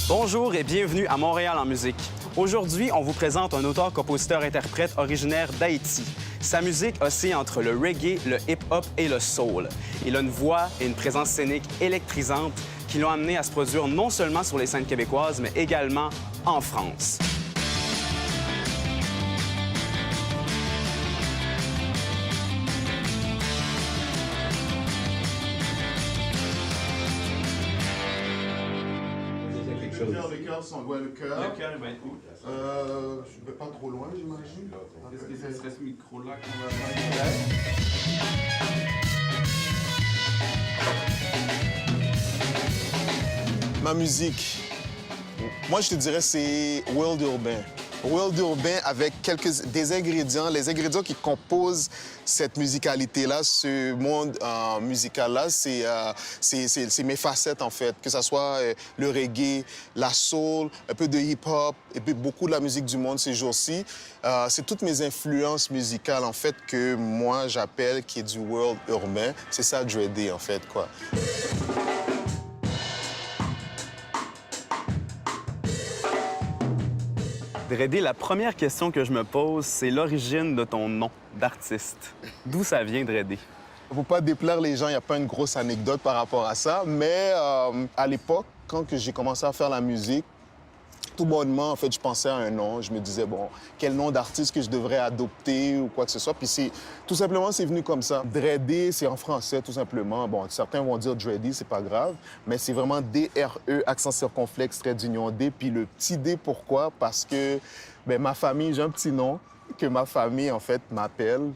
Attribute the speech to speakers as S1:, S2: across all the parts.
S1: Bonjour et bienvenue à Montréal en musique. Aujourd'hui, on vous présente un auteur-compositeur-interprète originaire d'Haïti. Sa musique oscille entre le reggae, le hip-hop et le soul. Il a une voix et une présence scénique électrisantes qui l'ont amené à se produire non seulement sur les scènes québécoises, mais également en France.
S2: Les cœurs sont loin, le cœur.
S3: Le cœur, il va être où?
S2: Je ne vais pas trop loin, j'imagine.
S3: Est-ce que ce serait ce micro-là qu'on va faire?
S2: Ma musique, moi je te dirais c'est world urbain. World urbain avec des ingrédients, les ingrédients qui composent cette musicalité-là, ce monde musical-là, c'est mes facettes en fait, que ce soit le reggae, la soul, un peu de hip-hop et puis beaucoup de la musique du monde ces jours-ci. C'est toutes mes influences musicales en fait que moi j'appelle qui est du world urbain. C'est ça Dreadé en fait quoi.
S1: Dreadé, la première question que je me pose, c'est l'origine de ton nom d'artiste. D'où ça vient, Dreadé?
S2: Pour pas déplaire les gens, il n'y a pas une grosse anecdote par rapport à ça, mais à l'époque, quand j'ai commencé à faire la musique, tout bonnement, en fait, je pensais à un nom. Je me disais, bon, quel nom d'artiste que je devrais adopter ou quoi que ce soit. Puis tout simplement, c'est venu comme ça. Dreadé, c'est en français, tout simplement. Bon, certains vont dire Dready, c'est pas grave, mais c'est vraiment D-R-E, accent circonflexe, trait d'union D. Puis le petit D, pourquoi? Parce que ma famille, j'ai un petit nom que ma famille, en fait, m'appelle.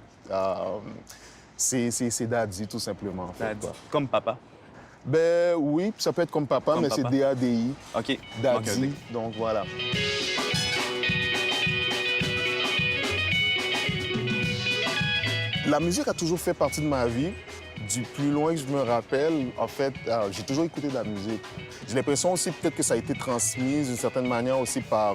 S2: C'est Daddy, tout simplement, en fait.
S1: Daddy.
S2: Quoi.
S1: Comme papa.
S2: Ben oui, ça peut être comme papa,
S1: comme
S2: mais
S1: papa.
S2: c'est D-A-D-I.
S1: OK.
S2: Daddy, donc voilà. La musique a toujours fait partie de ma vie. Du plus loin que je me rappelle, en fait, j'ai toujours écouté de la musique. J'ai l'impression aussi peut-être que ça a été transmis d'une certaine manière aussi par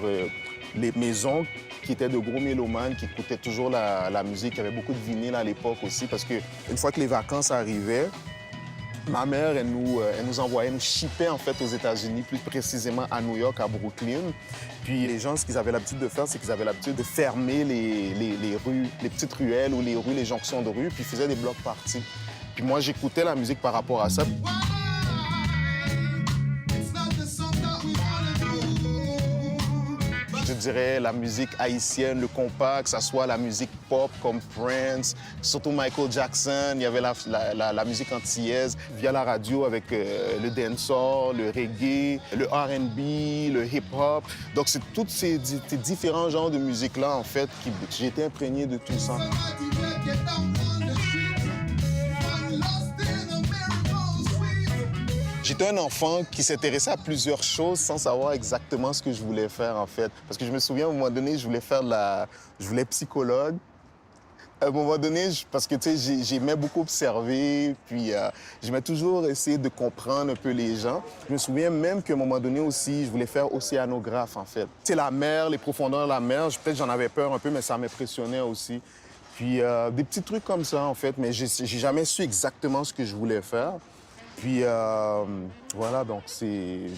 S2: mes oncles qui étaient de gros mélomanes, qui écoutaient toujours la musique. Il y avait beaucoup de vinyle à l'époque aussi, parce qu'une fois que les vacances arrivaient, ma mère, elle nous envoyait, nous shippait en fait aux États-Unis, plus précisément à New York, à Brooklyn. Puis les gens, ce qu'ils avaient l'habitude de faire, c'est qu'ils avaient l'habitude de fermer les rues, les petites ruelles ou les rues, les jonctions de rue, puis ils faisaient des blocs parties. Puis moi, j'écoutais la musique par rapport à ça. Je dirais la musique haïtienne, le compas, que ce soit la musique pop comme Prince, surtout Michael Jackson. Il y avait la musique antillaise via la radio avec le dancehall, le reggae, le R&B, le hip-hop. Donc c'est tous ces différents genres de musique-là, en fait, que j'ai été imprégné de tout ça. J'étais un enfant qui s'intéressait à plusieurs choses sans savoir exactement ce que je voulais faire, en fait. Parce que je me souviens, à un moment donné, je voulais psychologue. À un moment donné, parce que, tu sais, j'aimais beaucoup observer, puis j'aimais toujours essayer de comprendre un peu les gens. Je me souviens même qu'à un moment donné aussi, je voulais faire océanographe, en fait. Tu sais, la mer, les profondeurs de la mer, peut-être j'en avais peur un peu, mais ça m'impressionnait aussi. Puis des petits trucs comme ça, en fait, mais j'ai jamais su exactement ce que je voulais faire. Puis voilà, donc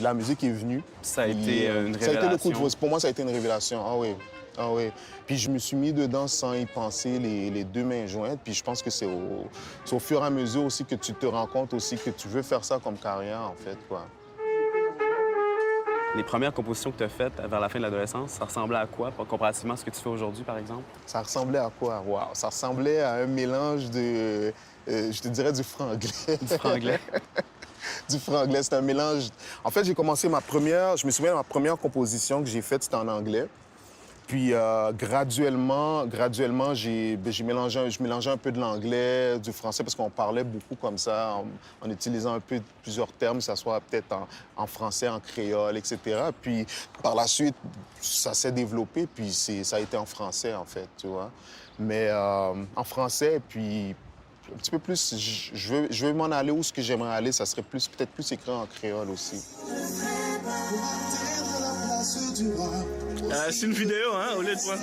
S2: la musique est venue.
S1: Ça a été une révélation.
S2: Ça a été le coup de voix. Pour moi, ça a été une révélation. Ah oui, ah oui. Puis je me suis mis dedans sans y penser, les deux mains jointes. Puis je pense que c'est au fur et à mesure aussi que tu te rends compte aussi que tu veux faire ça comme carrière, en fait, quoi.
S1: Les premières compositions que tu as faites vers la fin de l'adolescence, ça ressemblait à quoi, comparativement à ce que tu fais aujourd'hui, par exemple?
S2: Ça ressemblait à quoi? Wow! Ça ressemblait à un mélange de... je te dirais du franglais.
S1: Du franglais?
S2: Du franglais, c'est un mélange. En fait, j'ai commencé je me souviens de ma première composition que j'ai faite, c'était en anglais. Puis graduellement, je mélangeais un peu de l'anglais, du français, parce qu'on parlait beaucoup comme ça, en utilisant un peu plusieurs termes, que ce soit peut-être en français, en créole, etc. Puis par la suite, ça s'est développé, puis ça a été en français, en fait, tu vois. Mais en français, puis un petit peu plus, je veux m'en aller où ce que j'aimerais aller, ça serait peut-être plus écrit en créole aussi.
S3: C'est une vidéo, hein, au lieu de toi.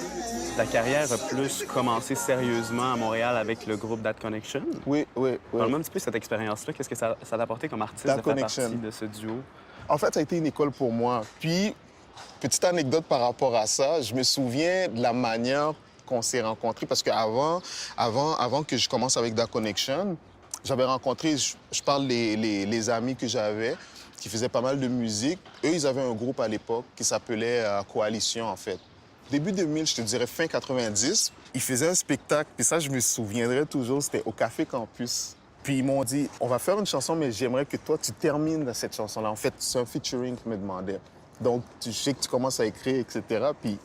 S1: Ta carrière a plus commencé sérieusement à Montréal avec le groupe That Connection.
S2: Oui.
S1: Parle-moi un petit peu de cette expérience-là. Qu'est-ce que ça t'a apporté comme artiste
S2: That
S1: de faire
S2: Connection.
S1: partie de ce duo?
S2: En fait, ça a été une école pour moi. Puis, petite anecdote par rapport à ça, je me souviens de la manière qu'on s'est rencontrés parce qu'avant que je commence avec Da Connection, j'avais rencontré, je parle les amis que j'avais qui faisaient pas mal de musique. Eux, ils avaient un groupe à l'époque qui s'appelait Coalition, en fait. Début 2000, je te dirais fin 90, ils faisaient un spectacle, puis ça, je me souviendrai toujours, c'était au Café Campus. Puis ils m'ont dit, on va faire une chanson, mais j'aimerais que toi, tu termines cette chanson-là. En fait, c'est un featuring qu'ils me demandaient. Donc, je sais que tu commences à écrire, etc. Puis,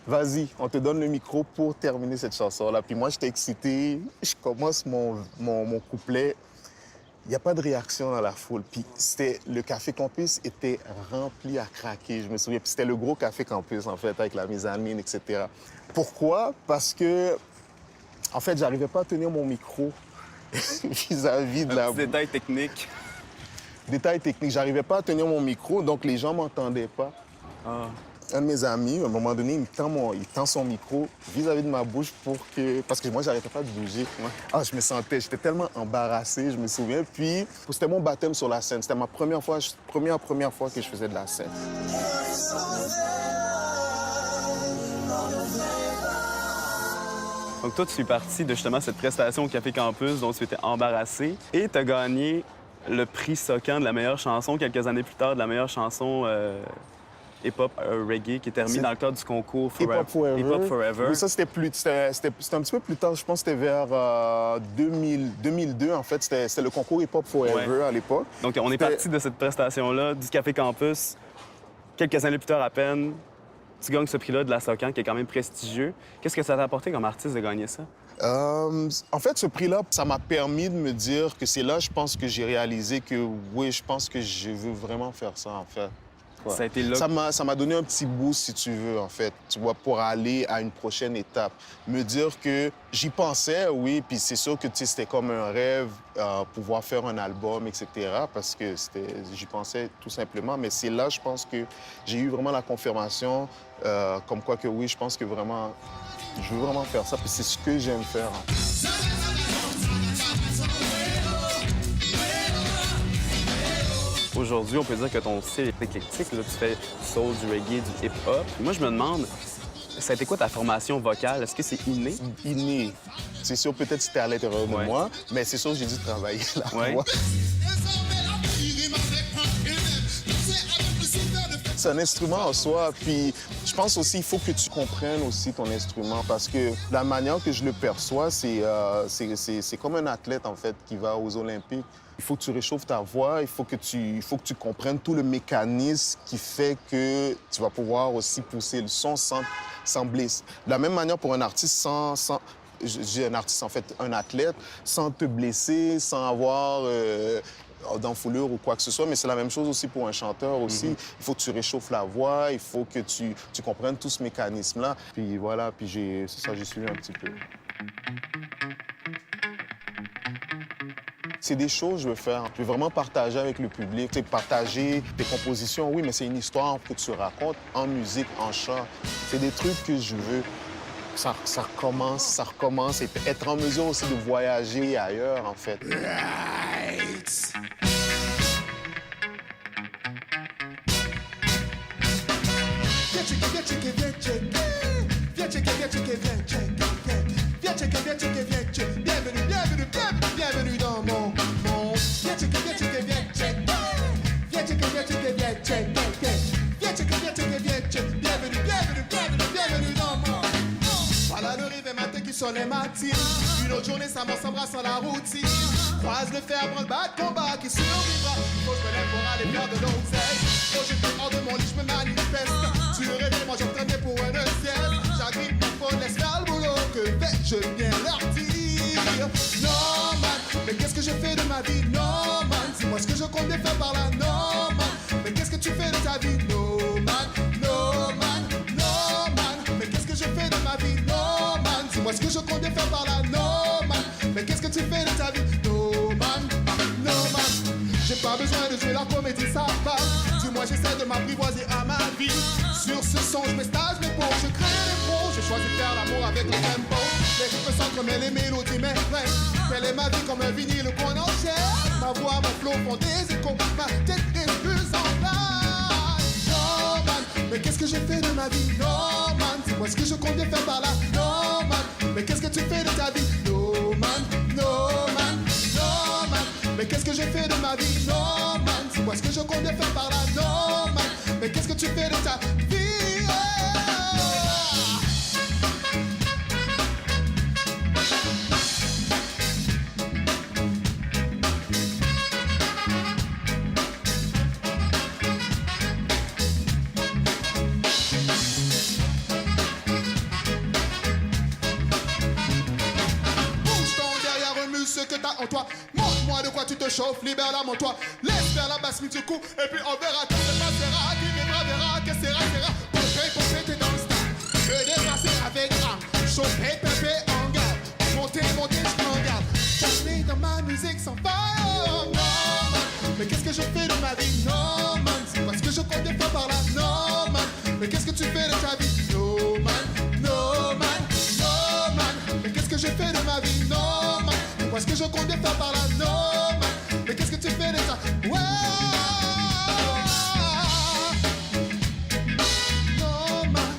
S2: vas-y, on te donne le micro pour terminer cette chanson-là. Puis moi, j'étais excité, je commence mon couplet. Il n'y a pas de réaction dans la foule. Puis le Café Campus était rempli à craquer, je me souviens. Puis c'était le gros Café Campus, en fait, avec la mise en mine, etc. Pourquoi? Parce que, en fait, j'arrivais pas à tenir mon micro vis-à-vis de la...
S1: Détail technique.
S2: Détail technique, j'arrivais pas à tenir mon micro, donc les gens m'entendaient pas.
S1: Ah.
S2: Un de mes amis, à un moment donné, il tend son micro vis-à-vis de ma bouche parce que moi, j'arrêtais pas de bouger. Ah, j'étais tellement embarrassé, je me souviens. Puis, c'était mon baptême sur la scène. C'était ma première fois que je faisais de la scène.
S1: Donc toi, tu fais partie de justement cette prestation au Café Campus dont tu étais embarrassé et tu as gagné le prix Socan de la meilleure chanson quelques années plus tard, de la meilleure chanson hip-hop reggae qui est terminée dans le cadre du concours
S2: Hip-Hop Forever.
S1: Hip-Hop Forever.
S2: Oui, ça, c'était un petit peu plus tard. Je pense que c'était vers 2002, en fait. C'était le concours Hip-Hop Forever à l'époque.
S1: Donc on est parti de cette prestation-là, du Café Campus. Quelques années plus tard à peine, tu gagnes ce prix-là de la Socan qui est quand même prestigieux. Qu'est-ce que ça t'a apporté comme artiste de gagner ça?
S2: En fait, ce prix-là, ça m'a permis de me dire que c'est là, je pense, que j'ai réalisé que, oui, je pense que je veux vraiment faire ça, en fait. Ouais.
S1: Ça a été là...
S2: Ça m'a donné un petit boost, si tu veux, en fait, tu vois, pour aller à une prochaine étape. Me dire que j'y pensais, oui, puis c'est sûr que, tu sais, c'était comme un rêve, pouvoir faire un album, etc., parce que j'y pensais tout simplement. Mais c'est là, je pense que j'ai eu vraiment la confirmation, comme quoi que, oui, je pense que vraiment, je veux vraiment faire ça, puis c'est ce que j'aime faire.
S1: Aujourd'hui, on peut dire que ton style est éclectique. Là, tu fais du soul, du reggae, du hip-hop. Moi, je me demande, ça a été quoi ta formation vocale? Est-ce que c'est inné?
S2: Inné. C'est sûr, peut-être c'était à l'intérieur de moi, mais c'est sûr que j'ai dû travailler la voix. C'est un instrument en soi, puis je pense aussi qu'il faut que tu comprennes aussi ton instrument parce que la manière que je le perçois, c'est comme un athlète, en fait, qui va aux Olympiques. Il faut que tu réchauffes ta voix, il faut que tu comprennes tout le mécanisme qui fait que tu vas pouvoir aussi pousser le son sans blesser. De la même manière pour un artiste, j'ai un artiste, en fait, un athlète, sans te blesser, sans avoir d'enfoulure ou quoi que ce soit, mais c'est la même chose aussi pour un chanteur aussi. Il faut que tu réchauffes la voix, il faut que tu comprennes tout ce mécanisme-là. Puis voilà, puis c'est ça, j'ai suivi un petit peu. C'est des choses que je veux faire. Je veux vraiment partager avec le public. Tu sais, partager tes compositions, oui, mais c'est une histoire que tu racontes en musique, en chant. C'est des trucs que je veux. Ça recommence. Et être en mesure aussi de voyager ailleurs, en fait. Right. Bienvenue dans mon monde. Viens checker, bienvenue dans mon monde. Voilà le réveil matin qui sonne et m'attire. Une autre journée, ça m'embrasse sans la routine. Croise le fer, prends le bas de combat qui survivra. Faut que je me lève pour aller faire de l'oseille. Faut que j'étais hors de mon lit, je me manifeste. Tu le réveilles, moi j'entraînais pour un ciel. J'agrippe mon phone, laisse faire le boulot. Que vais-je bien leur dire? Non, man, mais qu'est-ce que je fais de ma vie? Non, man, dis-moi ce que je compte faire par là. Non, man, mais qu'est-ce que tu fais de ta vie? No, man, no, man, no, man, mais qu'est-ce que je fais de ma vie? No, man, dis-moi ce que je compte faire par là. Non, man, mais qu'est-ce que tu fais de ta vie? No, man, no, man, j'ai pas besoin de jouer la comédie, ça passe. Dis-moi, j'essaie de m'apprivoiser à ma vie. Sur ce son, je me stage mes peaux, je crée les mots, je choisis de faire l'amour avec le tempo.
S4: Les rythmes sont comme les mélodies, mais ouais. Elle est ma vie comme un vinyle qu'on enchaîne. Ma voix, mon flow font des échos. Ma tête refuse en place. No man, mais qu'est-ce que j'ai fait de ma vie? No man, c'est moi ce que je compte bien faire par là. No man, mais qu'est-ce que tu fais de ta vie? No man, no man, no man. Mais qu'est-ce que j'ai fait de ma vie? No man, c'est moi ce que je compte bien faire par là. No man, mais qu'est-ce que tu fais de ta vie? Ce que t'as en toi, montre-moi de quoi tu te chauffes, libère la mon toi. Laisse faire la basse du coup, et puis on verra quand se passera, qui viendra verra, que sera. Pomper, t'es dans le stade, me déplacer avec âme, chauffer, pépé en garde, monter, je m'en garde. Chanter dans ma musique sans fire, non man, mais qu'est-ce que je fais de ma vie, non man, c'est parce que je compte des fois par là, non man, mais qu'est-ce que tu fais de ta vie, no man, no man, no man, mais qu'est-ce que je fais de ma vie, non man. Parce que je compte bien faire par là, non, man. Mais qu'est-ce que tu fais de ça? Ouais. No man.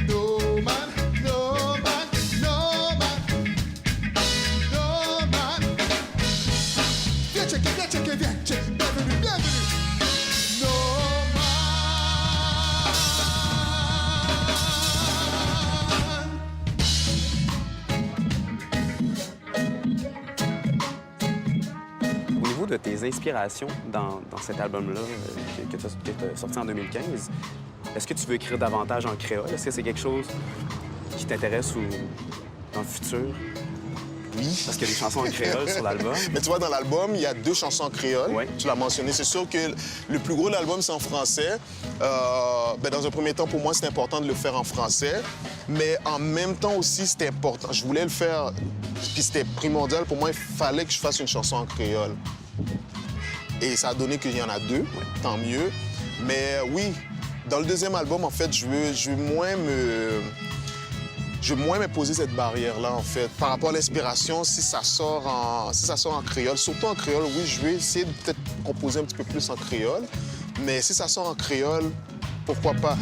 S4: No man, no man, no man. No man. Viens checker, viens. Bienvenue. No man.
S1: De tes inspirations dans cet album-là que tu as sorti en 2015, est-ce que tu veux écrire davantage en créole? Est-ce que c'est quelque chose qui t'intéresse ou dans le futur?
S2: Oui.
S1: Parce qu'il y a des chansons en créole sur l'album.
S2: Mais tu vois, dans l'album, il y a 2 chansons en créole.
S1: Ouais.
S2: Tu l'as mentionné. C'est sûr que le plus gros de l'album, c'est en français. Dans un premier temps, pour moi, c'était important de le faire en français. Mais en même temps aussi, c'était important. Je voulais le faire, puis c'était primordial. Pour moi, il fallait que je fasse une chanson en créole. Et ça a donné qu'il y en a 2, ouais. Tant mieux. Mais oui, dans le deuxième album, en fait, je veux moins me poser cette barrière-là, en fait. Par rapport à l'inspiration, si ça sort en créole, surtout en créole, oui, je vais essayer de peut-être composer un petit peu plus en créole. Mais si ça sort en créole, pourquoi pas?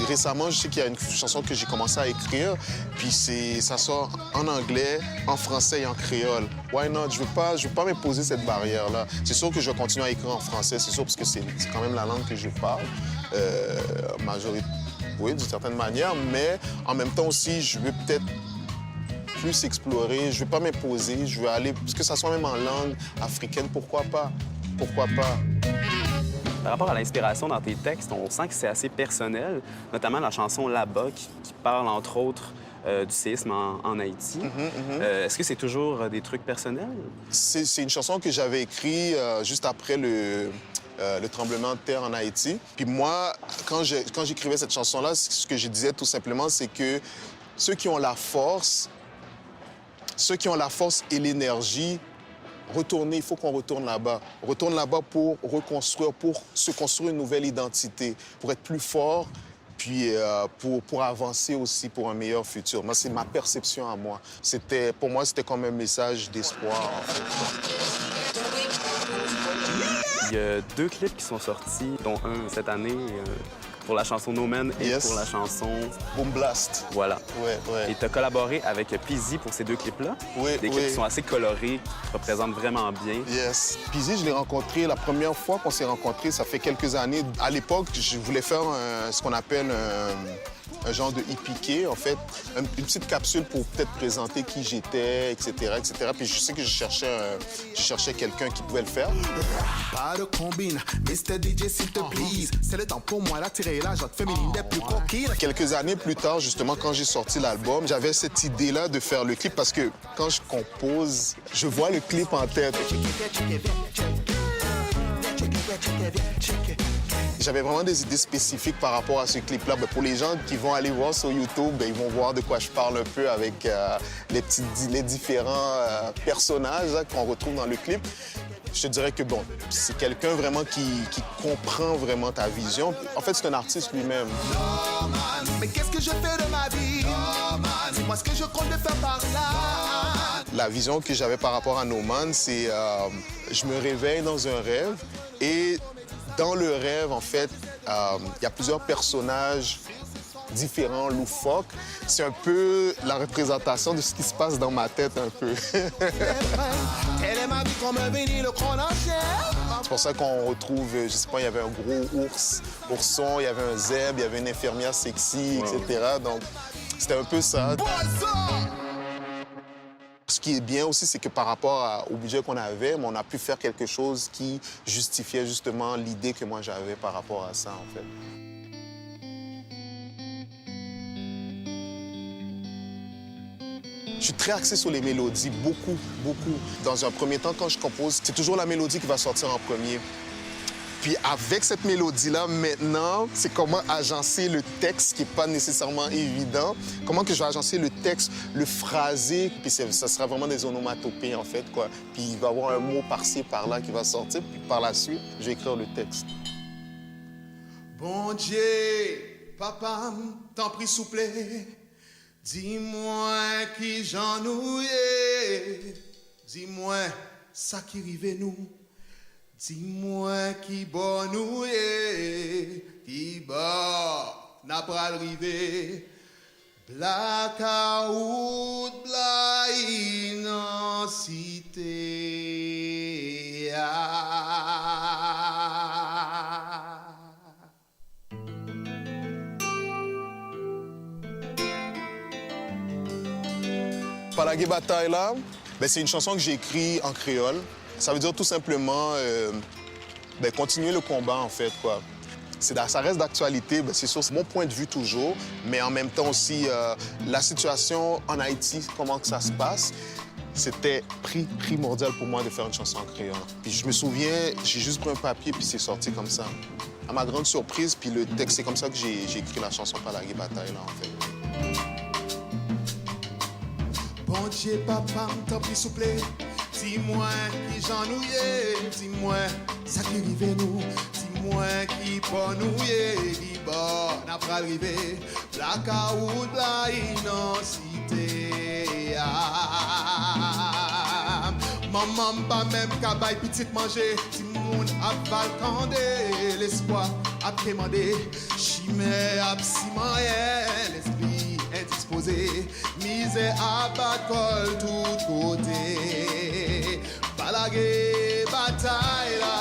S2: Récemment, je sais qu'il y a une chanson que j'ai commencé à écrire, puis ça sort en anglais, en français et en créole. Why not? Je veux pas m'imposer cette barrière-là. C'est sûr que je vais continuer à écrire en français, c'est sûr, parce que c'est quand même la langue que je parle, oui, d'une certaine manière, mais en même temps aussi, je veux peut-être plus explorer, je veux pas m'imposer, je veux aller, parce que ça soit même en langue africaine, pourquoi pas? Pourquoi pas?
S1: Par rapport à l'inspiration dans tes textes, on sent que c'est assez personnel, notamment la chanson Là-bas qui parle, entre autres, du séisme en Haïti. Est-ce que c'est toujours des trucs personnels?
S2: C'est une chanson que j'avais écrite juste après le tremblement de terre en Haïti. Puis moi, quand j'écrivais cette chanson-là, ce que je disais tout simplement, c'est que ceux qui ont la force et l'énergie, retourner, il faut qu'on retourne là-bas. On retourne là-bas pour reconstruire, pour se construire une nouvelle identité, pour être plus fort, puis pour avancer aussi pour un meilleur futur. Moi, c'est ma perception à moi. Pour moi, c'était comme un message d'espoir, en fait.
S1: Il y a 2 clips qui sont sortis, dont un cette année pour la chanson No Man et pour la chanson
S2: Boom Blast.
S1: Voilà.
S2: Ouais.
S1: Et tu as collaboré avec Pizzy pour ces 2 clips-là.
S2: Oui,
S1: Des clips qui sont assez colorés, qui représentent vraiment bien.
S2: Yes. Pizzy, je l'ai rencontré la première fois qu'on s'est rencontrés, ça fait quelques années. À l'époque, je voulais faire ce qu'on appelle un genre de EPK, en fait, une petite capsule pour peut-être présenter qui j'étais, etc., etc. Puis je sais que je cherchais quelqu'un qui pouvait le faire.
S4: Pas de combine, Mr. DJ, s'il te plaît. C'est le temps pour moi d'attirer la gente féminine des plus coquines.
S2: Quelques années plus tard, justement, quand j'ai sorti l'album, j'avais cette idée-là de faire le clip parce que quand je compose, je vois le clip en tête. J'avais vraiment des idées spécifiques par rapport à ce clip-là. Pour les gens qui vont aller voir sur YouTube, ils vont voir de quoi je parle un peu avec les différents personnages qu'on retrouve dans le clip. Je te dirais que, bon, c'est quelqu'un vraiment qui comprend vraiment ta vision. En fait, c'est un artiste lui-même.
S4: Oh man, mais qu'est-ce que je fais de ma vie? Oh man, dis-moi ce que je compte de faire par là.
S2: La vision que j'avais par rapport à No Man, c'est je me réveille dans un rêve et dans le rêve, en fait, il y a plusieurs personnages différents, loufoques. C'est un peu la représentation de ce qui se passe dans ma tête un peu.
S4: Elle est ma vie comme un vinyle qu'on enchaîne.
S2: C'est pour ça qu'on retrouve, je sais pas, il y avait un gros ourson, il y avait un zèbre, il y avait une infirmière sexy, etc. Donc, c'était un peu ça. Ce qui est bien aussi, c'est que par rapport au budget qu'on avait, on a pu faire quelque chose qui justifiait justement l'idée que moi j'avais par rapport à ça, en fait. Je suis très axé sur les mélodies, beaucoup. Dans un premier temps, quand je compose, c'est toujours la mélodie qui va sortir en premier. Puis avec cette mélodie-là, maintenant, c'est comment agencer le texte, qui n'est pas nécessairement évident. Comment que je vais agencer le texte, le phraser, puis ça sera vraiment des onomatopées, en fait, quoi. Puis il va y avoir un mot par-ci, par-là qui va sortir, puis par la suite, je vais écrire le texte.
S4: Bon Dieu, papa, t'en prie, s'il vous plaît. Dis-moi qui j'en oué. Dis-moi ça qui rive nous. Dis-moi qui bon nous est, qui bon n'a pas arrivé. Blackout, bla immensité.
S2: Palagé Bataille, là, c'est une chanson que j'ai écrite en créole. Ça veut dire tout simplement continuer le combat, en fait, quoi. Ça reste d'actualité, c'est sûr, c'est mon point de vue toujours, mais en même temps aussi, la situation en Haïti, comment que ça se passe, c'était primordial pour moi de faire une chanson en créole. Puis je me souviens, j'ai juste pris un papier, puis c'est sorti comme ça. À ma grande surprise, puis le texte, c'est comme ça que j'ai écrit la chanson Palagé Bataille, là, en fait.
S4: Bon Dieu, papa, t'en prie, s'il vous plaît. Dis-moi qui j'en oué, dis-moi ça qui rive nous, dis-moi qui bon noué, qui bon n'a pas arrivé, blackout, bla immensité. Maman pas même qu'à baille petite manger, si moun a balcandé, l'espoir a quémandé, chimère a psimayen, l'esprit indisposé, misère à bas col tout côté. Palagé bataille là,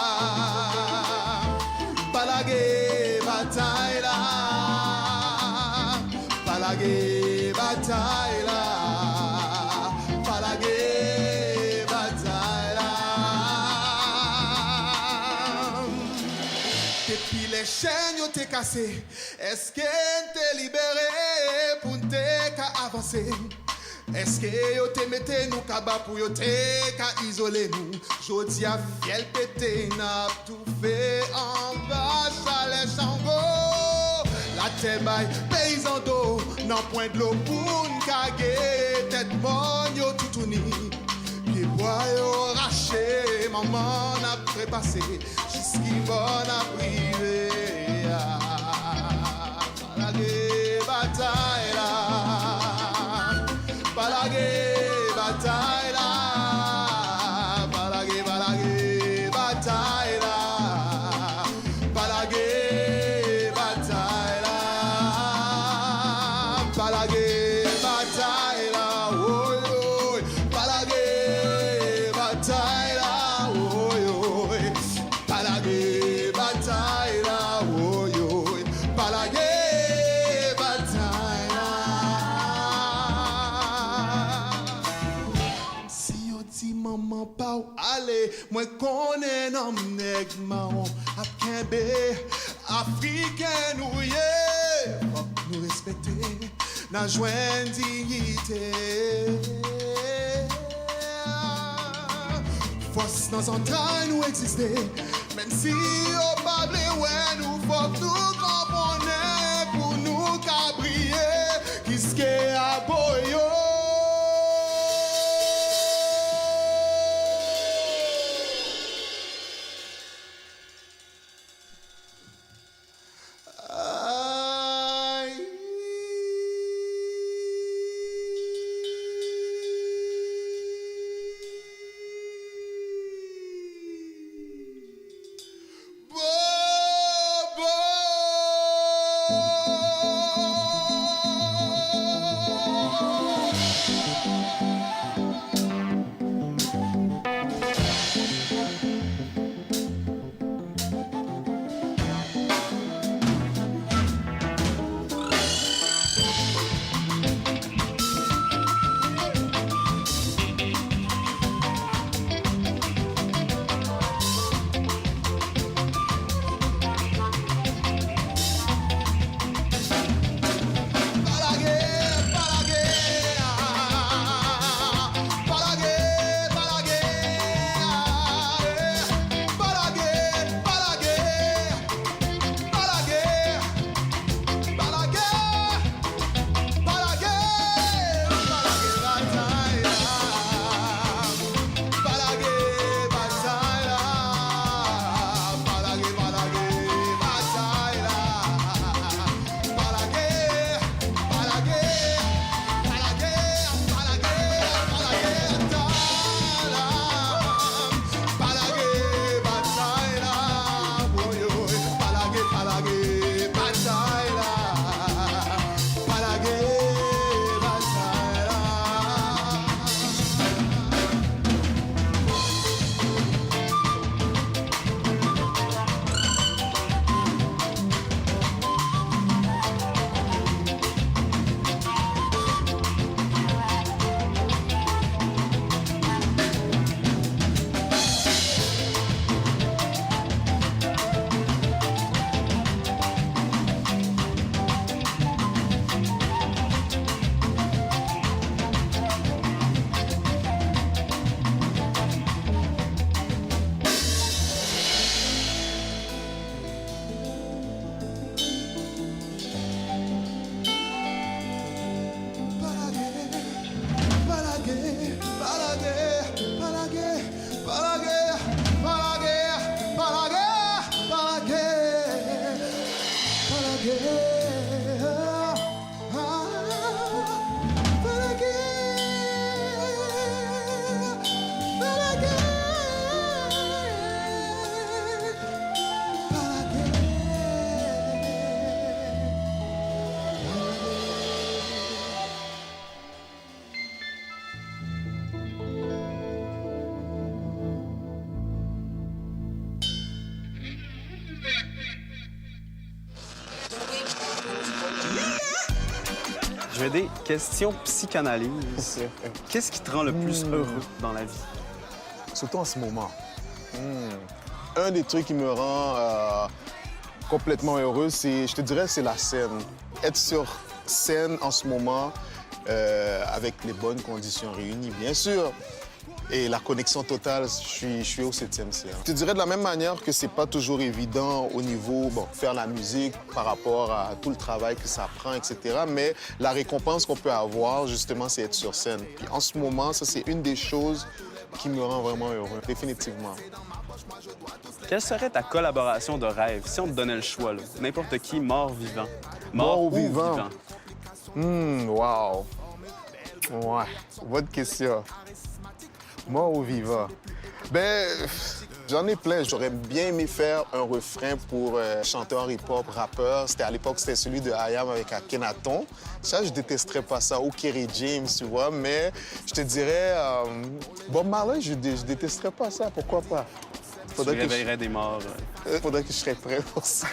S4: palagé bataille là, palagé bataille là, palagé bataille là. Depuis les chaînes yo t'es cassé, est-ce que t'es libéré pour t'es avancer? Est-ce que yo te mette nous kaba pour yo te isoler nous? Jodi a fiel pété n'a tout fait en bas chalet chango. La terre baille paysan d'eau, nan point de l'eau pour n'kage tête bonne yo tout uni. Pied bois yo raché, maman n'a prépassé, jusqu'y bon a privé. Palagé bataille là. Palagé bataille là, palagé bataille là, palagé bataille là, palagé bataille là, oh yo, palagé bataille là, oh yo, palagé bataille là, oh yo, palagé. Maman pa ou ale, moi connais nom nèg marron, ap kembe, africain nous yé, faut nous respecter, n'a joint dignité. Force dans entrailles nous exister, même si au pas ouais nous faut nous comprendre pour nous cabrier, qu'est-ce que a boyo.
S1: Jouedé, question psychanalyse. Qu'est-ce qui te rend le plus heureux dans la vie?
S2: Surtout en ce moment. Un des trucs qui me rend complètement heureux, je te dirais, c'est la scène. Être sur scène en ce moment, avec les bonnes conditions réunies, bien sûr. Et la connexion totale, je suis au 7e ciel. Je te dirais de la même manière que c'est pas toujours évident au niveau, faire la musique par rapport à tout le travail que ça prend, etc. Mais la récompense qu'on peut avoir, justement, c'est être sur scène. Puis en ce moment, ça, c'est une des choses qui me rend vraiment heureux, définitivement.
S1: Quelle serait ta collaboration de rêve si on te donnait le choix, là? N'importe qui, mort-vivant.
S2: Mort ou vivant? Wow. Ouais, bonne question. Mort ou vivant? Ben, j'en ai plein. J'aurais bien aimé faire un refrain pour chanteur hip-hop, rappeur. À l'époque, c'était celui de I Am avec Akhenaton. Ça, je détesterais pas ça. Ou Kerry James, tu vois. Mais je te dirais, Bob Marley, je détesterais pas ça. Pourquoi pas?
S1: Tu réveillerais des morts.
S2: Faudrait que je serais prêt pour ça.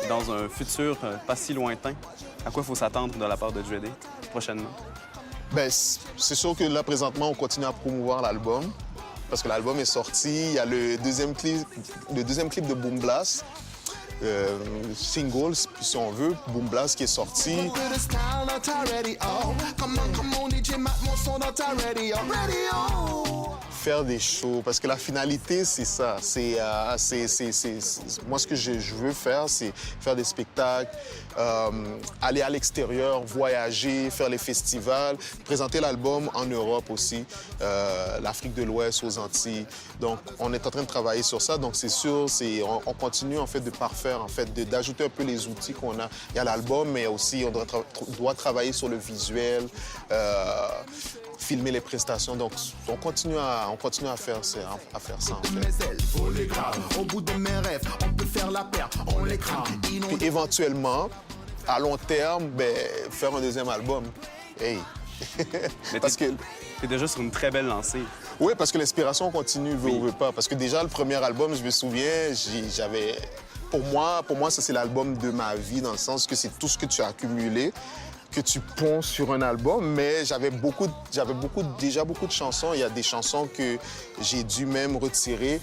S1: Dans un futur pas si lointain, à quoi il faut s'attendre de la part de Jouedé prochainement?
S2: Ben, c'est sûr que là, présentement, on continue à promouvoir l'album. Parce que l'album est sorti. Il y a le deuxième clip de Boom Blast. Single, si on veut, Boom Blast qui est sorti. Faire des shows, parce que la finalité, c'est ça. Moi, ce que je veux faire, c'est faire des spectacles, aller à l'extérieur, voyager, faire les festivals, présenter l'album en Europe aussi, l'Afrique de l'Ouest, aux Antilles. Donc, on est en train de travailler sur ça. Donc, c'est sûr, on continue en fait de parfaire, en fait, d'ajouter un peu les outils qu'on a. Il y a l'album, mais aussi on doit travailler sur le visuel. Filmer les prestations. Donc, on continue à faire ça, en fait.
S4: Au bout de mes rêves, on peut faire la paire, on les crame.
S2: Puis éventuellement, à long terme, faire un deuxième album. Hey!
S1: Mais
S2: Parce que...
S1: T'es déjà sur une très belle lancée.
S2: Oui, parce que l'inspiration continue, veut ou veut pas. Parce que déjà, le premier album, je me souviens, j'avais... Pour moi, ça, c'est l'album de ma vie, dans le sens que c'est tout ce que tu as accumulé, que tu ponds sur un album, mais j'avais déjà beaucoup de chansons. Il y a des chansons que j'ai dû même retirer,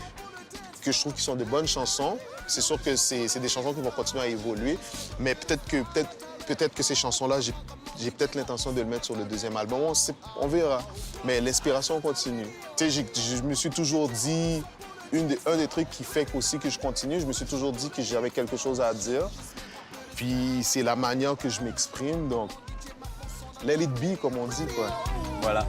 S2: que je trouve qui sont de bonnes chansons. C'est sûr que c'est des chansons qui vont continuer à évoluer, mais peut-être que ces chansons-là, j'ai peut-être l'intention de le mettre sur le deuxième album. On verra. Mais l'inspiration continue. Tu sais, je me suis toujours dit, un des trucs qui fait aussi que je continue, je me suis toujours dit que j'avais quelque chose à dire. Puis c'est la manière que je m'exprime, donc let it be, comme on dit, quoi.
S1: Voilà.